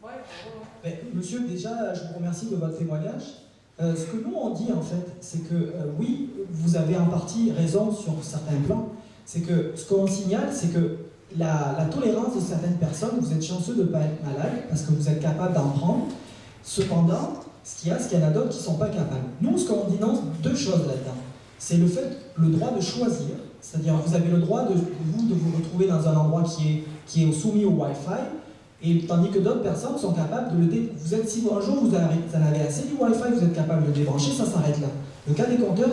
Oui. Monsieur, déjà, je vous remercie de votre témoignage. Ce que nous on dit en fait, c'est que oui, vous avez en partie raison sur certains plans. C'est que ce qu'on signale, c'est que la tolérance de certaines personnes, vous êtes chanceux de ne pas être malade parce que vous êtes capable d'en prendre. Cependant, ce qu'il y en a d'autres qui ne sont pas capables. Nous, ce qu'on dénonce, deux choses là-dedans. C'est le fait, le droit de choisir, c'est-à-dire vous avez le droit de vous retrouver dans un endroit qui est soumis au Wi-Fi, et tandis que d'autres personnes sont capables de le débrancher. Si un jour vous en avez assez du Wi-Fi, vous êtes capable de le débrancher, ça s'arrête là. Le cas des compteurs,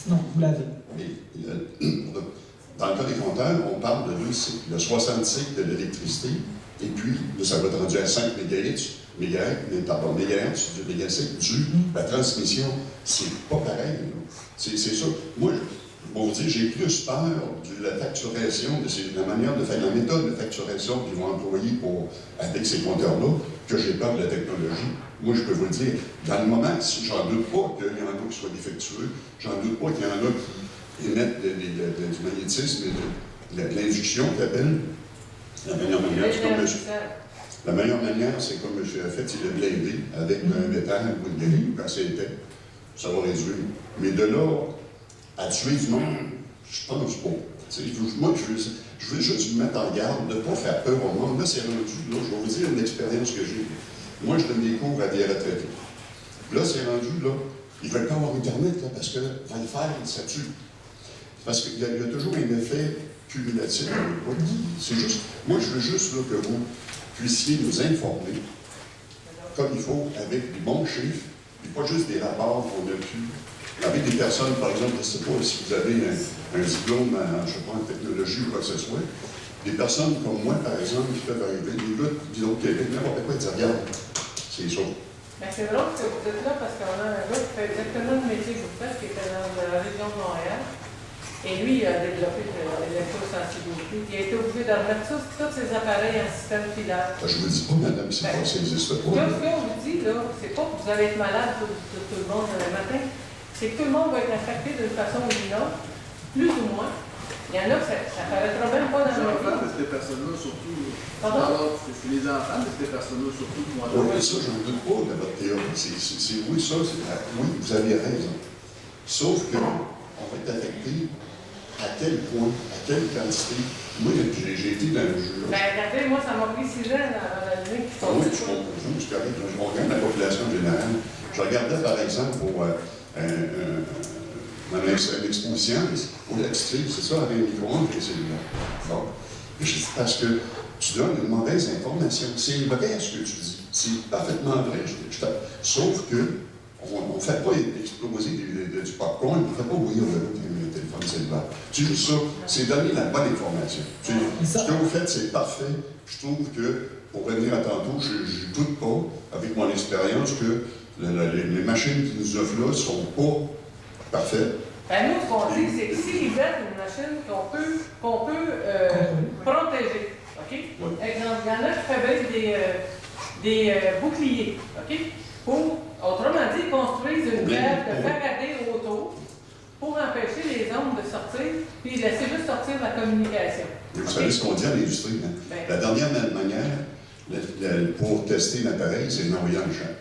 non, vous l'avez. Dans le cas des compteurs, on parle de deux cycles. Le 60 cycles de l'électricité, et puis ça va être rendu à 5 MHz, la transmission. C'est pas pareil. C'est ça. Moi, bon, vous dire, j'ai plus peur de la facturation, de la manière de faire, la méthode de facturation qu'ils vont employer avec ces compteurs-là, que j'ai peur de la technologie. Moi, je peux vous le dire, dans le moment, j'en doute pas qu'il y en a qui soient défectueux, j'en doute pas qu'il y en a qui émettent du magnétisme et de l'induction, qu'ils appellent. La meilleure manière, c'est comme la meilleure manière, c'est comme monsieur a fait, c'est de blinder avec un métal ou une grille, quand c'est épais. Ça va réduire. Mais de là à tuer du monde, je pense pas. Moi, je veux juste me mettre en garde de ne pas faire peur au monde. Là, c'est rendu, là, je vais vous dire une expérience que j'ai. Moi, je donne des cours à des retraités. Là, c'est rendu, là, ils ne veulent pas avoir Internet, là, parce que Wi-Fi, ça tue. Parce qu'il y a toujours un effet cumulatif. C'est juste, moi, je veux juste là, que vous puissiez nous informer comme il faut, avec des bons chiffres, et pas juste des rapports qu'on a pu. Avec des personnes, par exemple, je ne sais pas si vous avez un diplôme en, je sais pas, en technologie ou quoi que ce soit, des personnes comme moi, par exemple, qui peuvent arriver, des gars qui disent au Québec, n'importe quoi, ils disent, regarde, c'est ça. Ben c'est drôle que vous êtes là parce qu'on a un gars qui fait exactement le métier que vous faites, qui était dans la région de Montréal. Et lui, il a développé l'électrosensibilité. Il a été obligé de remettre tous ses appareils en système filaire. Je ne vous dis pas, madame, c'est pas, ça n'existe pas. Ce qu'on vous dit, là, c'est pas que vous allez être malade tout le monde le matin, c'est que tout le monde va être affecté d'une façon ou d'une autre, plus ou moins. Il y en a que ça ne paraîtra même pas dans le enfants de ces personnes-là, surtout. Pardon? C'est les enfants de ces personnes-là, surtout. Oui, ça, je ne doute pas de votre théorie. Oui, ça, oui, vous avez raison. Sauf qu'on va être affecté à quel point, à quelle quantité. Moi, j'ai été dans le jeu. Ben, regardez, moi, ça m'a pris 6 ans dans la ligne qui oui, je comprends. Vous, je regarde la population générale. Je regardais, par exemple, pour une exposition, pour l'extrait, c'est ça, avec un micro-ondes et cellulaire. Bon. Parce que tu donnes une mauvaise information. C'est vrai ce que tu dis. C'est parfaitement vrai. Sauf que on ne fait pas exploser du popcorn, on ne fait pas bouillir le téléphone cellulaire. C'est juste ça, c'est donner la bonne information. Ce que vous faites, c'est parfait. Je trouve que, pour revenir à tantôt, je ne doute pas, avec mon expérience, que les machines qui nous offrent là ne sont pas parfaites. Ben nous, ce qu'on dit, c'est que s'ils mettent une machine qu'on peut protéger, OK? Oui. Exemple, il y en a qui fabriquent des boucliers, OK? Autrement dit, construisent une grève de Faraday autour pour empêcher les ondes de sortir, puis laisser juste sortir la communication. Vous savez ce qu'on dit à l'industrie, hein? Ben, la dernière manière pour tester l'appareil, c'est d'envoyer un champ.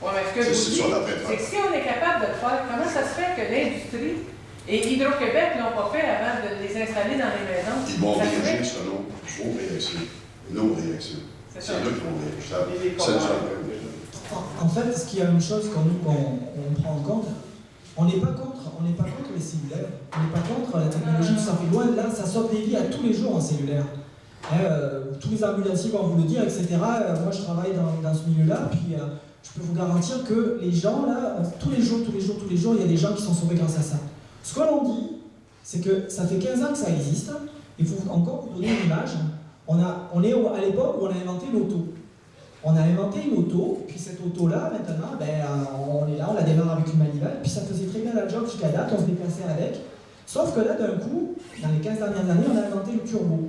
Oui, mais ce que je vous dis, c'est que si on est capable de le faire, comment ça se fait que l'industrie et Hydro-Québec ne l'ont pas fait avant de les installer dans les maisons? Ils vont réagir selon vos réactions, nos réactions. C'est là qu'ils vont réagir. En fait, ce qu'il y a une chose qu'on prend en compte, on n'est pas contre les cellulaires, on n'est pas contre la technologie, ça fait loin de là, ça sauve des vies à tous les jours en cellulaire. Tous les ambulanciers vont vous le dire, etc. Moi, je travaille dans ce milieu-là, puis je peux vous garantir que les gens, là, tous les jours, il y a des gens qui sont sauvés grâce à ça. Ce que l'on dit, c'est que ça fait 15 ans que ça existe, il faut encore vous donner une image. On est à l'époque où on a inventé l'auto. On a inventé une auto, puis cette auto-là, maintenant, on est là, on la démarre avec une manivelle, puis ça faisait très bien la job jusqu'à date, on se déplaçait avec. Sauf que là, d'un coup, dans les 15 dernières années, on a inventé le turbo.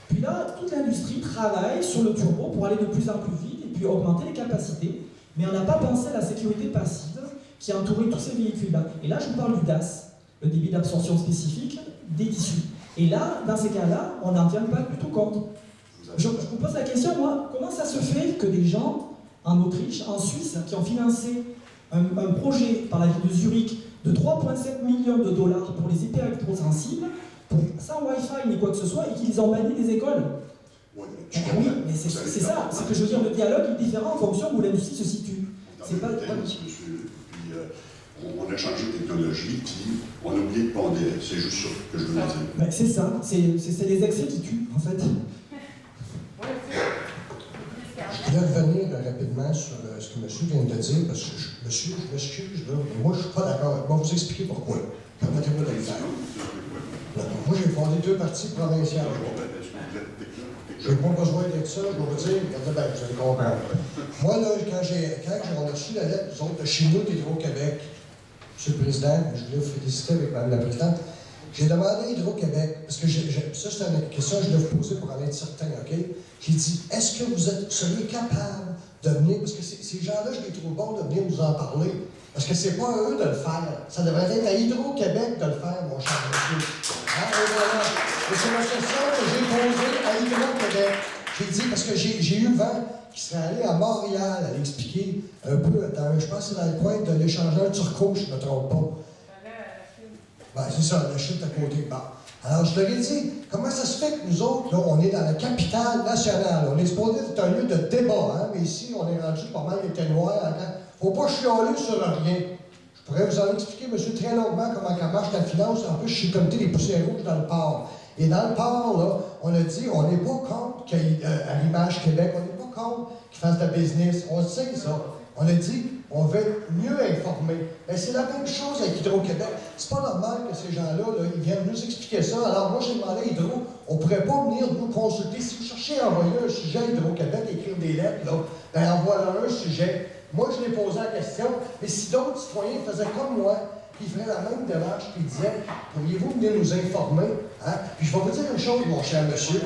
Puis là, toute l'industrie travaille sur le turbo pour aller de plus en plus vite et puis augmenter les capacités. Mais on n'a pas pensé à la sécurité passive qui a entouré tous ces véhicules-là. Et là, je vous parle du DAS, le débit d'absorption spécifique des tissus. Et là, dans ces cas-là, on n'en tient pas du tout compte. Je vous pose la question, moi, comment ça se fait que des gens en Autriche, en Suisse, qui ont financé un projet par la ville de Zurich de 3,7 millions de dollars pour les hyper-électrosensibles, sans Wi-Fi ni quoi que ce soit, et qu'ils ont banni des écoles? Oui, Oui, mais c'est ça. C'est que je veux dire, le dialogue est différent en fonction d'où l'industrie se situe. C'est pas... Monsieur, puis on a changé de technologie, puis on a oublié de pondérer. C'est juste ça que je voulais dire. Ben, c'est ça. C'est les excès qui tuent, en fait. Je voulais revenir rapidement sur ce que monsieur vient de dire, parce que monsieur, je m'excuse, là, mais moi je ne suis pas d'accord. Je vais vous expliquer pourquoi. Permettez-moi de le faire. Moi j'ai fondé 2 partis provinciales. Je n'ai pas besoin d'être ça, je vais vous dire, regardez bien, vous allez comprendre. Moi, là, quand j'ai reçu la lettre, nous autres, de chez nous, d'Hydro-Québec, Monsieur le Président, je voulais vous féliciter avec Mme la Présidente, j'ai demandé à Hydro-Québec, parce que ça, c'est une question que je voulais vous poser pour en être certain, OK? J'ai dit, est-ce que vous seriez capable de venir, parce que ces gens-là, je les trouve bons de venir nous en parler, parce que c'est pas à eux de le faire, ça devrait être à Hydro-Québec de le faire, mon cher monsieur. Hein? Et voilà. Et c'est la question que j'ai posée à Hydro-Québec. J'ai dit, parce que j'ai eu vent qui serait allé à Montréal, aller expliquer un peu, je pense que c'est dans le coin de l'échangeur Turcot, je ne me trompe pas. Ben, c'est ça, la chute à côté. Bon. Alors, je leur ai dit, comment ça se fait que nous autres, là, on est dans la capitale nationale? On est supposé être un lieu de débat, hein? Mais ici, on est rendu pas mal éteignoir. Faut pas chialer sur rien. Je pourrais vous en expliquer, monsieur, très longuement comment ça marche la finance. En plus, je suis comité des poussières rouges dans le port. Et dans le port, là, on a dit, on n'est pas contre qu'à l'image Québec, on n'est pas contre qu'ils fassent de la business. On le sait, ça. On a dit, on veut être mieux informés. Mais c'est la même chose avec Hydro-Québec. C'est pas normal que ces gens-là, là, ils viennent nous expliquer ça. Alors moi, j'ai demandé à Hydro, on pourrait pas venir nous consulter. Si vous cherchez à envoyer un sujet à Hydro-Québec, écrire des lettres, là, ben envoie-leur un sujet. Moi, je l'ai posé la question, mais si d'autres citoyens faisaient comme moi, qui feraient la même démarche, qui disaient, pourriez-vous venir nous informer? Hein? Puis je vais vous dire une chose, mon cher monsieur.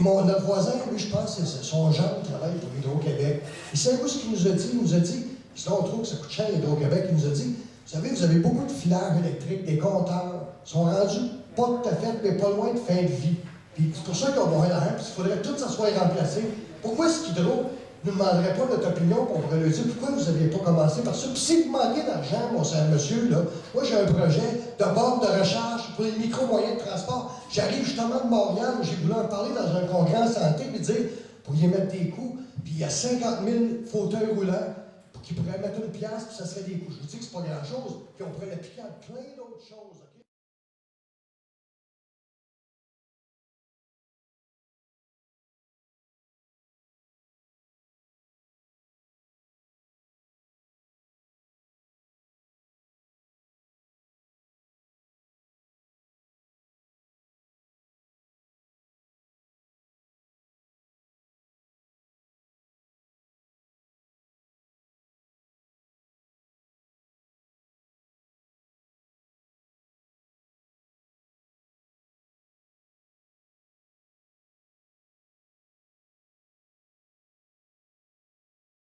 Notre voisin, lui, je pense, c'est son genre qui travaille pour Hydro-Québec. Et savez-vous ce qu'il nous a dit? Il nous a dit, sinon on trouve que ça coûte cher Hydro-Québec, il nous a dit, vous savez, vous avez beaucoup de filaires électriques, des compteurs, sont rendus pas tout à fait, mais pas loin de fin de vie. Puis c'est pour ça qu'on va avoir puis il faudrait tout ça soit remplacé. Pourquoi est-ce qu'Hydro ne demanderait pas notre opinion, pour pourrait lui dire pourquoi vous n'aviez pas commencé par ça? Puis si vous manquez d'argent, mon cher monsieur, là, moi j'ai un projet de borne de recharge pour les micro-moyens de transport. J'arrive justement de Montréal, j'ai voulu en parler dans un congrès en santé, puis dire, pour y mettre des coûts, puis il y a 50 000 fauteuils roulants qui pourraient mettre une pièce, puis ça serait des coûts. Je vous dis que c'est pas grand-chose, puis on pourrait l'appliquer à plein d'autres choses, OK?